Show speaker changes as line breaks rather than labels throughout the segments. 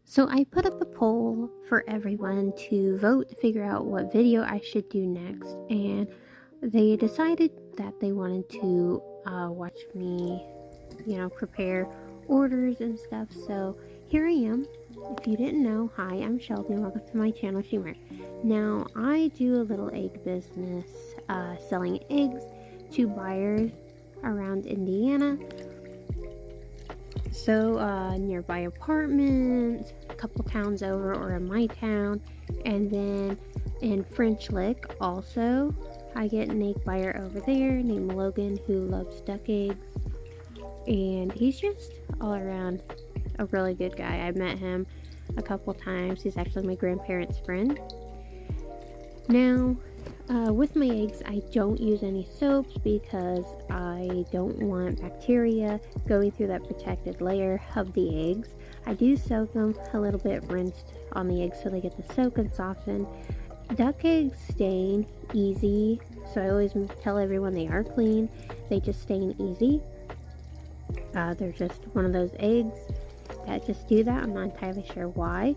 So I put up a poll for everyone to vote to figure out what video I should do next, and they decided that they wanted to watch me, prepare orders and stuff. So here I am. If you didn't know, hi, I'm Shelby, and welcome to my channel, Shimmer. Now, I do a little egg business, selling eggs to buyers around Indiana. So, nearby apartments, a couple towns over, or in my town, and then in French Lick also, I get an egg buyer over there named Logan who loves duck eggs, and he's just all around a really good guy. I met him a couple times. He's actually my grandparents' friend. Now, with my eggs, I don't use any soaps because I don't want bacteria going through that protected layer of the eggs. I do soak them a little bit rinsed on the eggs so they get to soak and soften. Duck eggs stain easy, so I always tell everyone they are clean. They just stain easy. They're just one of those eggs that just do that. I'm not entirely sure why.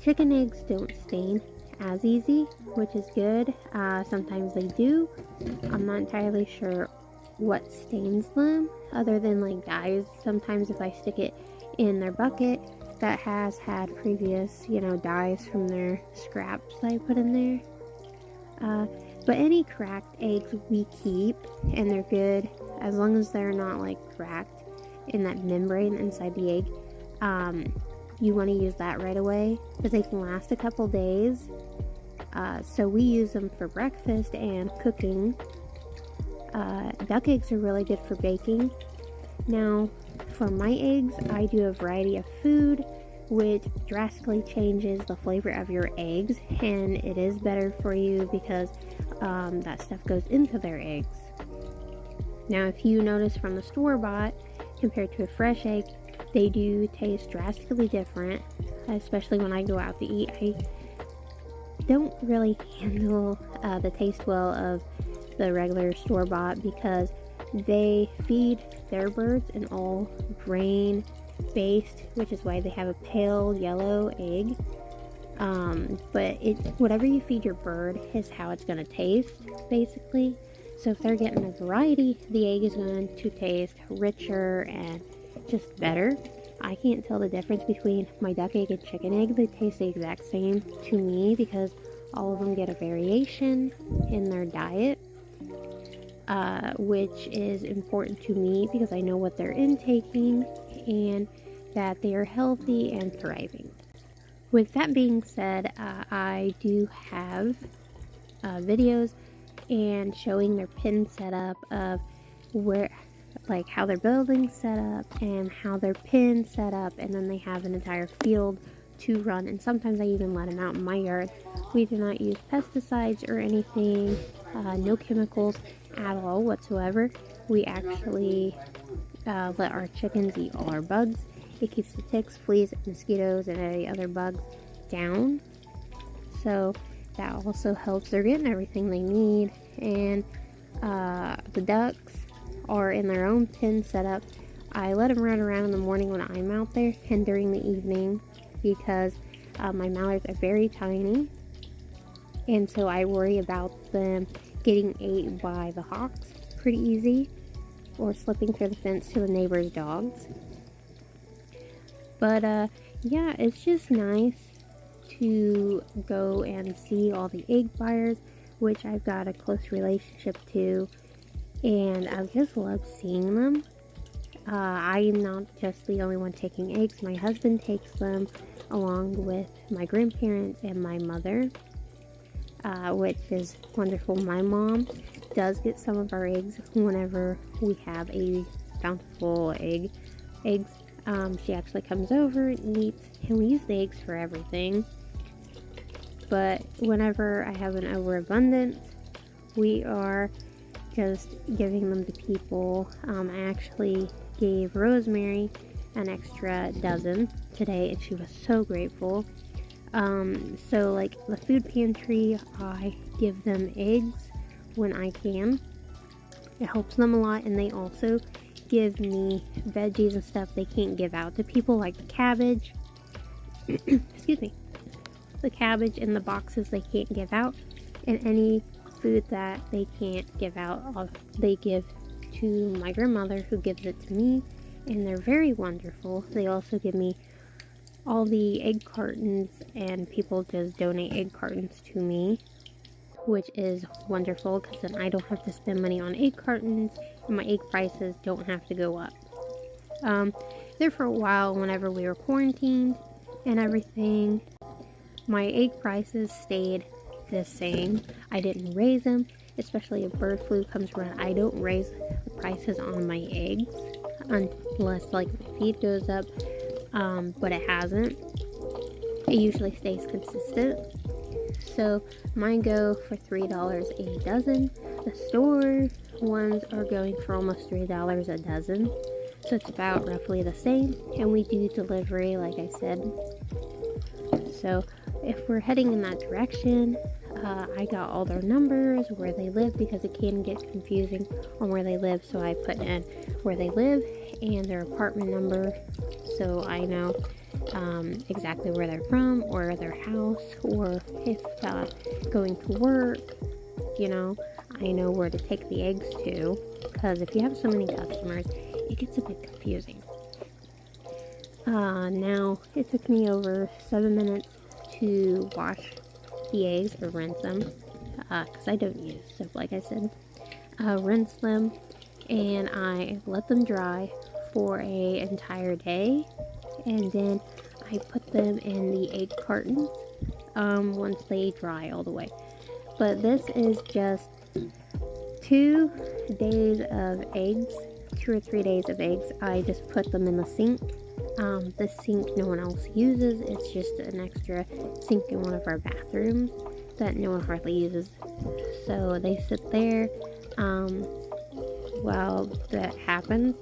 Chicken eggs don't stain as easy, which is good. Sometimes they do. I'm not entirely sure what stains them other than like dyes. Sometimes if I stick it in their bucket that has had previous, dyes from their scraps that I put in there. But any cracked eggs we keep, and they're good as long as they're not like cracked in that membrane inside the egg. You want to use that right away because they can last a couple days. So we use them for breakfast and cooking. Duck eggs are really good for baking. Now, for my eggs, I do a variety of food, which drastically changes the flavor of your eggs, and it is better for you because that stuff goes into their eggs. Now, if you notice from the store-bought compared to a fresh egg, they do taste drastically different, especially when I go out to eat. I don't really handle the taste well of the regular store-bought because they feed their birds an all grain based, which is why they have a pale yellow egg. But whatever you feed your bird is how it's going to taste, basically. So if they're getting a variety, the egg is going to taste richer and just better. I can't tell the difference between my duck egg and chicken egg. They taste the exact same to me because all of them get a variation in their diet, which is important to me because I know what they're intaking and that they are healthy and thriving. With that being said, I do have videos and showing their pen setup of how their building's set up and how their pen's set up, and then they have an entire field to run, and sometimes I even let them out in my yard. We do not use pesticides or anything, no chemicals at all whatsoever. We actually let our chickens eat all our bugs. It keeps the ticks, fleas, mosquitoes, and any other bugs down. So that also helps. They're getting everything they need, and the ducks are in their own pen setup. I let them run around in the morning when I'm out there and during the evening because my mallards are very tiny, and so I worry about them getting ate by the hawks pretty easy or slipping through the fence to the neighbor's dogs. But yeah, it's just nice to go and see all the egg buyers, which I've got a close relationship to, and I just love seeing them. I'm not just the only one taking eggs. My husband takes them along with my grandparents and my mother, which is wonderful. My mom does get some of our eggs whenever we have a bountiful eggs. She actually comes over and eats, and we use the eggs for everything. But whenever I have an overabundance, we are just giving them to people. I actually gave Rosemary an extra dozen today, and she was so grateful. So like the food pantry, I give them eggs when I can. It helps them a lot, and they also give me veggies and stuff they can't give out to people, like the cabbage. excuse me, the cabbage in the boxes they can't give out, and any food that they can't give out, they give to my grandmother, who gives it to me, and they're very wonderful. They also give me all the egg cartons, and people just donate egg cartons to me, which is wonderful because then I don't have to spend money on egg cartons, and my egg prices don't have to go up. There for a while, whenever we were quarantined and everything, my egg prices stayed the same. I didn't raise them, especially if bird flu comes around. I don't raise the prices on my eggs unless like my feed goes up, but it hasn't. It usually stays consistent. So mine go for $3 a dozen. The store ones are going for almost $3 a dozen. So it's about roughly the same. And we do delivery, like I said. So if we're heading in that direction, I got all their numbers, where they live, because it can get confusing on where they live. So I put in where they live and their apartment number, so I know exactly where they're from, or their house, or if going to work, you know, I know where to take the eggs to, because if you have so many customers, it gets a bit confusing. Now, it took me over 7 minutes to wash the eggs, or rinse them, because I don't use soap, like I said. Rinse them, and I let them dry for an entire day, and then I put them in the egg cartons once they dry all the way. But this is just 2 days of eggs, 2 or 3 days of eggs. I just put them in the sink. The sink no one else uses. It's just an extra sink in one of our bathrooms that no one hardly uses. So they sit there. While that happens,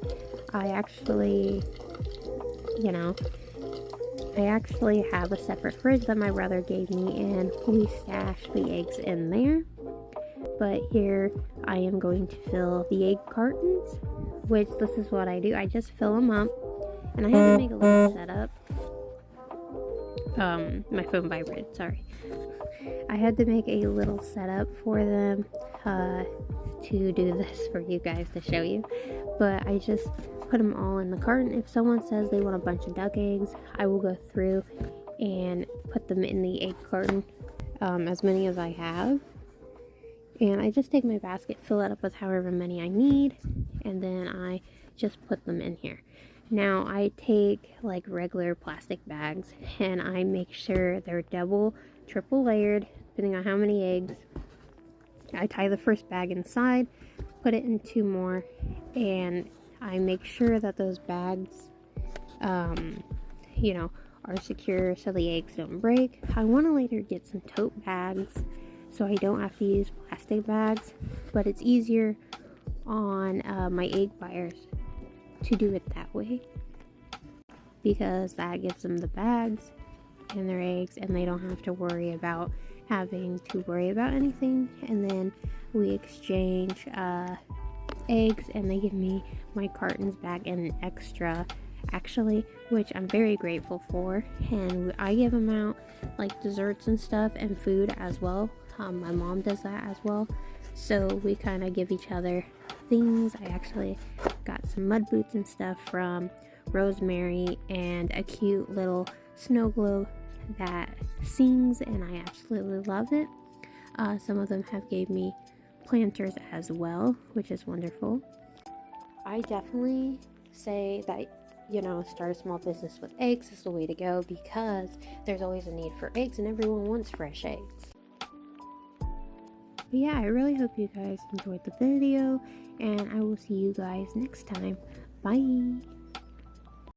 I actually have a separate fridge that my brother gave me, and we stash the eggs in there. But here I am going to fill the egg cartons, which this is what I do. I just fill them up, and I had to make a little setup. My phone vibrated, sorry. I had to make a little setup for them to do this for you guys, to show you. But I just put them all in the carton. If someone says they want a bunch of duck eggs, I will go through and put them in the egg carton, as many as I have. And I just take my basket, fill it up with however many I need, and then I just put them in here. Now I take like regular plastic bags, and I make sure they're double, triple layered, depending on how many eggs. I tie the first bag inside, put it in 2 more, and I make sure that those bags, are secure so the eggs don't break. I want to later get some tote bags so I don't have to use plastic bags, but it's easier on my egg buyers to do it that way, because that gives them the bags and their eggs, and they don't have to worry about having to worry about anything. And then we exchange eggs, and they give me my cartons back and an extra, actually, which I'm very grateful for. And I give them out like desserts and stuff, and food as well. My mom does that as well, so we kind of give each other things. I actually got some mud boots and stuff from Rosemary, and a cute little snow globe that sings, and I absolutely love it. Some of them have gave me planters as well, which is wonderful. I definitely say that, start a small business with eggs is the way to go, because there's always a need for eggs, and everyone wants fresh eggs. But yeah, I really hope you guys enjoyed the video, and I will see you guys next time. Bye!